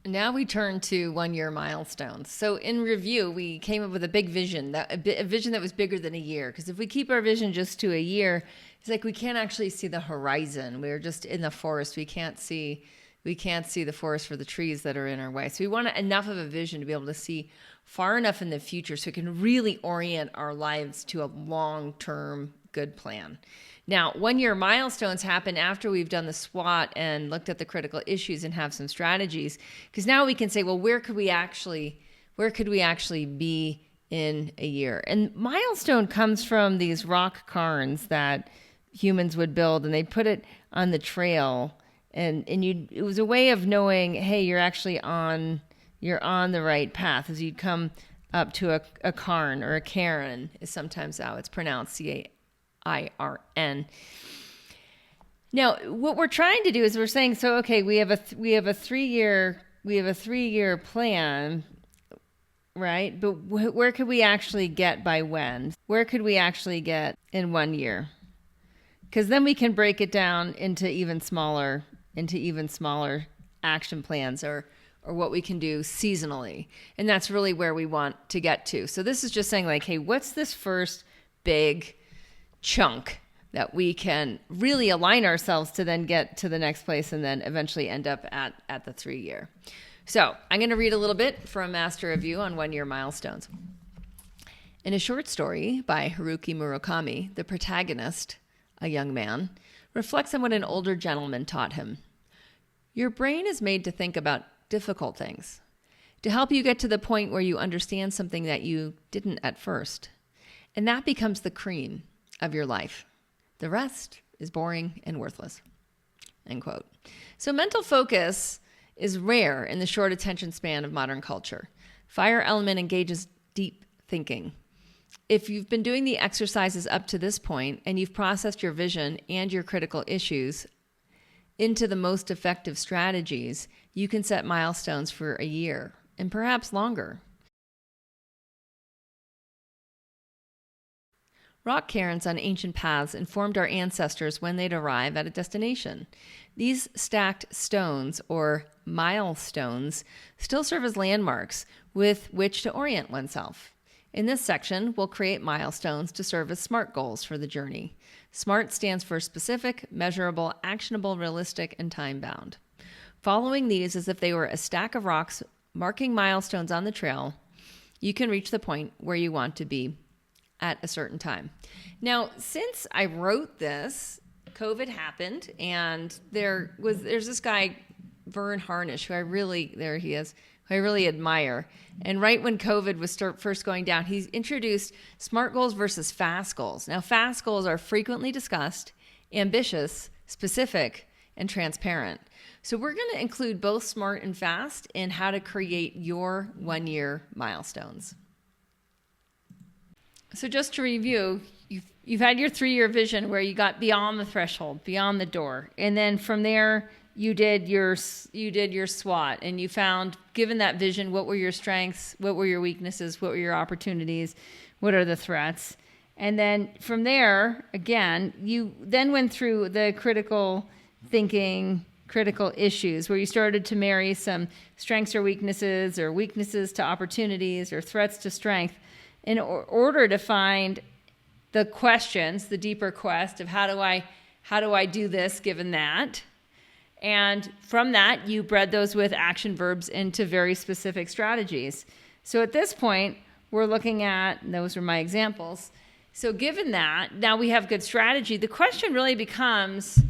Now we turn to 1-year milestones. So in review, we came up with a big vision, a vision that was bigger than a year. Because if we keep our vision just to a year, it's like we can't actually see the horizon. We're just in the forest. We can't see the forest for the trees that are in our way. So we want enough of a vision to be able to see far enough in the future so we can really orient our lives to a long-term good plan. Now, 1-year milestones happen after we've done the SWOT and looked at the critical issues and have some strategies, because now we can say, well, where could we actually be in a year? And milestone comes from these rock cairns that humans would build, and they put it on the trail, and it was a way of knowing, hey, you're on the right path as you'd come up to a cairn, or a cairn is sometimes how it's pronounced, CAIRN. Now, what we're trying to do is we're saying, so okay, we have a 3-year plan, right? But where could we actually get by when? Where could we actually get in 1 year? Because then we can break it down into even smaller action plans, or what we can do seasonally. And that's really where we want to get to. So this is just saying, like, hey, what's this first big chunk that we can really align ourselves to then get to the next place and then eventually end up at the 3-year. So I'm going to read a little bit from Master Review on 1-year milestones. In a short story by Haruki Murakami, the protagonist, a young man, reflects on what an older gentleman taught him. Your brain is made to think about difficult things, to help you get to the point where you understand something that you didn't at first. And that becomes the cream of your life. The rest is boring and worthless. End quote. So mental focus is rare in the short attention span of modern culture. Fire element engages deep thinking. If you've been doing the exercises up to this point and you've processed your vision and your critical issues into the most effective strategies, you can set milestones for a year and perhaps longer. Rock cairns on ancient paths informed our ancestors when they'd arrive at a destination. These stacked stones, or milestones, still serve as landmarks with which to orient oneself. In this section, we'll create milestones to serve as SMART goals for the journey. SMART stands for specific, measurable, actionable, realistic, and time-bound. Following these as if they were a stack of rocks marking milestones on the trail, you can reach the point where you want to be at a certain time. Now, since I wrote this, COVID happened, and there's this guy, Vern Harnish, who I really admire. And right when COVID was first going down, he introduced SMART goals versus FAST goals. Now, FAST goals are frequently discussed, ambitious, specific, and transparent. So we're going to include both SMART and FAST in how to create your 1-year milestones. So just to review, you've had your 3-year vision where you got beyond the threshold, beyond the door. And then from there, you did your SWOT, and you found, given that vision, what were your strengths, what were your weaknesses, what were your opportunities, what are the threats. And then from there, again, you then went through the critical thinking, critical issues, where you started to marry some strengths or weaknesses to opportunities, or threats to strength, in order to find the questions, the deeper quest of how do I do this given that? And from that, you bred those with action verbs into very specific strategies. So at this point, we're looking at, and those are my examples. So given that, now we have good strategy. The question really becomes,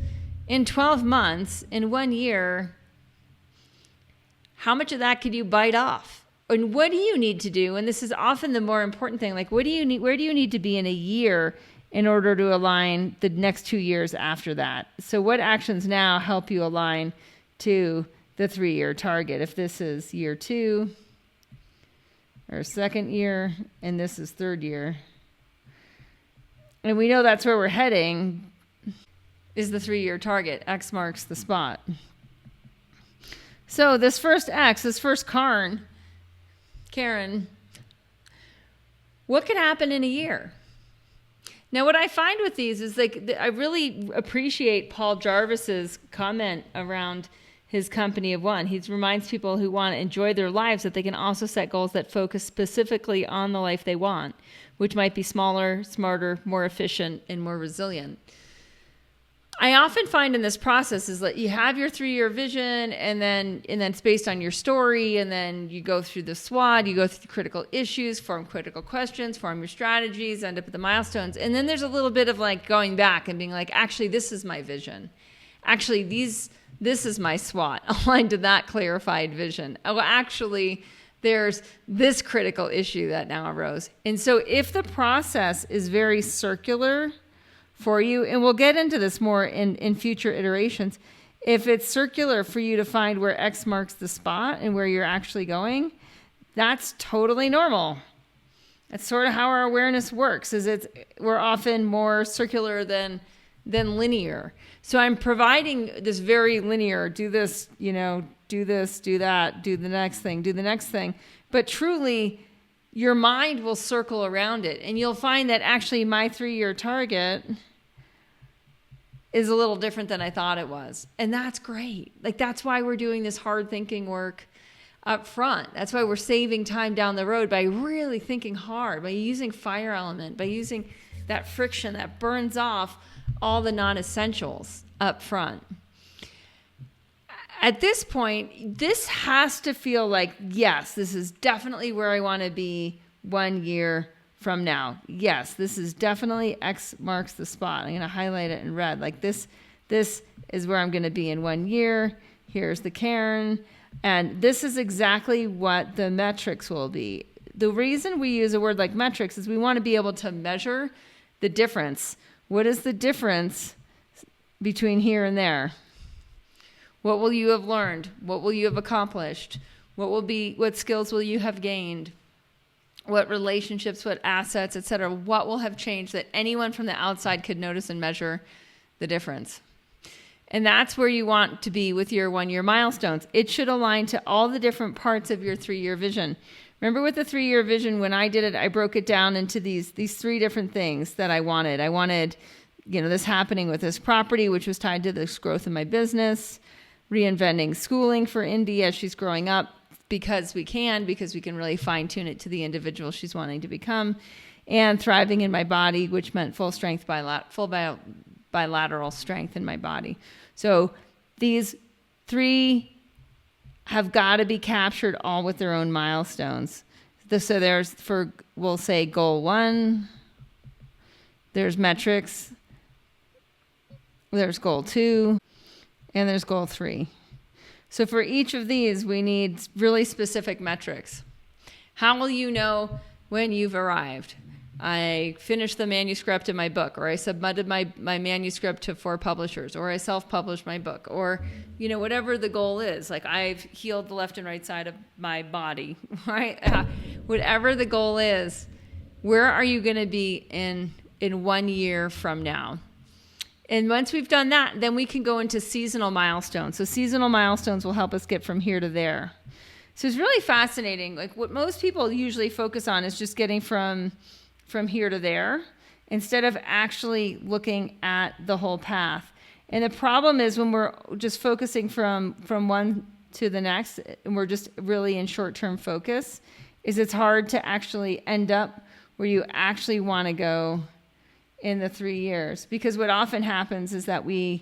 in 12 months, in 1 year, how much of that could you bite off? And what do you need to do? And this is often the more important thing. Like, where do you need to be in a year in order to align the next 2 years after that? So what actions now help you align to the 3-year target? If this is year 2 or 2nd year, and this is 3rd year, and we know that's where we're heading, is the 3-year target. X marks the spot. So this first X, this first Karen, what could happen in a year? Now, what I find with these is, like, I really appreciate Paul Jarvis's comment around his company of one. He reminds people who want to enjoy their lives that they can also set goals that focus specifically on the life they want, which might be smaller, smarter, more efficient, and more resilient. I often find in this process is that you have your 3-year vision, and then it's based on your story, and then you go through the SWOT, you go through the critical issues, form critical questions, form your strategies, end up at the milestones. And then there's a little bit of like going back and being like, actually, this is my vision. Actually, this is my SWOT aligned to that clarified vision. Oh, actually, there's this critical issue that now arose. And so if the process is very circular for you, and we'll get into this more in future iterations, if it's circular for you to find where X marks the spot and where you're actually going, that's totally normal. That's sort of how our awareness works, we're often more circular than linear. So I'm providing this very linear, do this, do this, do that, do the next thing. But truly, your mind will circle around it. And you'll find that actually my 3-year target is a little different than I thought it was. And that's great. Like, that's why we're doing this hard thinking work up front. That's why we're saving time down the road by really thinking hard, by using fire element, by using that friction that burns off all the non-essentials up front. At this point, this has to feel like, yes, this is definitely where I want to be 1 year from now. Yes, this is definitely X marks the spot. I'm going to highlight it in red. Like this is where I'm going to be in 1 year. Here's the cairn. And this is exactly what the metrics will be. The reason we use a word like metrics is we want to be able to measure the difference. What is the difference between here and there? What will you have learned? What will you have accomplished? What skills will you have gained? What relationships, what assets, etc. What will have changed that anyone from the outside could notice and measure the difference? And that's where you want to be with your 1 year milestones. It should align to all the different parts of your 3-year vision. Remember with the 3-year vision, when I did it, I broke it down into these 3 different things that I wanted. I wanted, this happening with this property, which was tied to this growth in my business, reinventing schooling for Indy as she's growing up, because we can really fine tune it to the individual she's wanting to become, and thriving in my body, which meant full bilateral strength in my body. So these 3 have got to be captured all with their own milestones. So there's, we'll say goal 1, there's metrics, there's goal 2, and there's goal 3. So for each of these, we need really specific metrics. How will you know when you've arrived? I finished the manuscript of my book, or I submitted my manuscript to 4 publishers, or I self-published my book, or, whatever the goal is. Like, I've healed the left and right side of my body, right? Whatever the goal is, where are you going to be in 1 year from now? And once we've done that, then we can go into seasonal milestones. So seasonal milestones will help us get from here to there. So it's really fascinating. Like, what most people usually focus on is just getting from here to there, instead of actually looking at the whole path. And the problem is when we're just focusing from one to the next, and we're just really in short-term focus, is it's hard to actually end up where you actually want to go in the 3 years. Because what often happens is that we're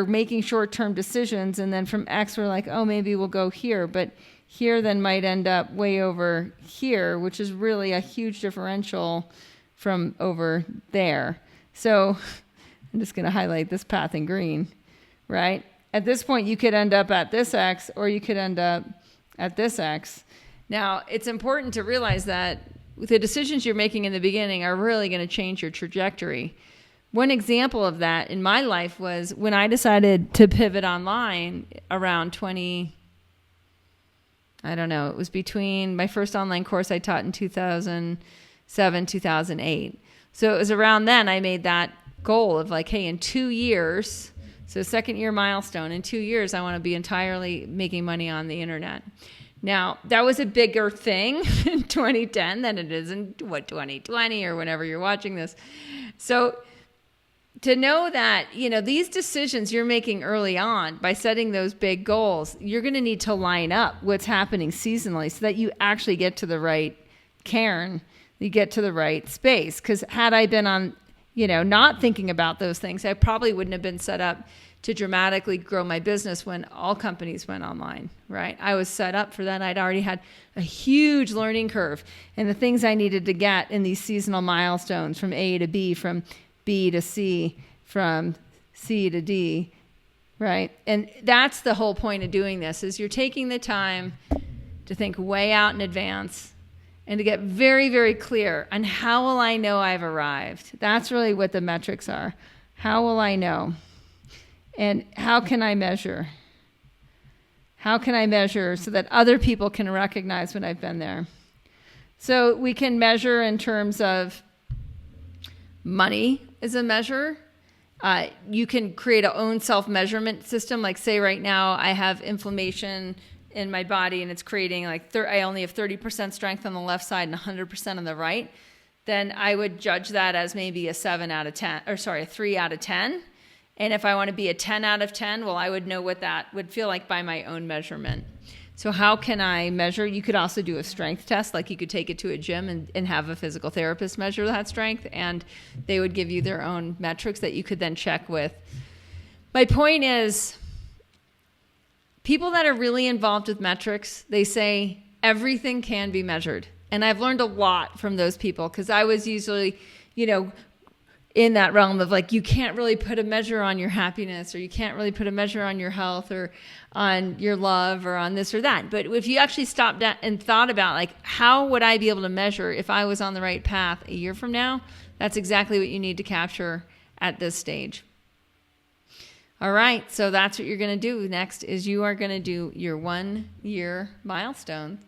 making short-term decisions, and then from X we're like, oh, maybe we'll go here, but here then might end up way over here, which is really a huge differential from over there. So I'm just going to highlight this path in green, right? At this point, you could end up at this X, or you could end up at this X. Now, it's important to realize that the decisions you're making in the beginning are really going to change your trajectory. One example of that in my life was when I decided to pivot online around it was between my first online course I taught in 2007, 2008. So it was around then I made that goal of like, hey, in 2 years, so 2nd year milestone, in 2 years, I want to be entirely making money on the internet. Now, that was a bigger thing in 2010 than it is in 2020 or whenever you're watching this. So to know that, these decisions you're making early on by setting those big goals, you're going to need to line up what's happening seasonally so that you actually get to the right cairn, you get to the right space. Because had I been on, not thinking about those things, I probably wouldn't have been set up to dramatically grow my business when all companies went online, right? I was set up for that. I'd already had a huge learning curve and the things I needed to get in these seasonal milestones from A to B, from B to C, from C to D, right? And that's the whole point of doing this, is you're taking the time to think way out in advance and to get very, very clear on how will I know I've arrived. That's really what the metrics are. How will I know? And how can I measure? How can I measure so that other people can recognize when I've been there? So we can measure in terms of money is a measure. You can create a own self-measurement system. Like say right now I have inflammation in my body and it's creating I only have 30% strength on the left side and 100% on the right. Then I would judge that as maybe a 3 out of 10. And if I want to be a 10 out of 10, well, I would know what that would feel like by my own measurement. So how can I measure? You could also do a strength test. Like you could take it to a gym and have a physical therapist measure that strength, and they would give you their own metrics that you could then check with. My point is, people that are really involved with metrics, they say everything can be measured. And I've learned a lot from those people because I was usually, in that realm of you can't really put a measure on your happiness, or you can't really put a measure on your health or on your love or on this or that. But if you actually stopped and thought about how would I be able to measure if I was on the right path a year from now, that's exactly what you need to capture at this stage. All right, so that's what you're going to do. Next is you are going to do your 1 year milestone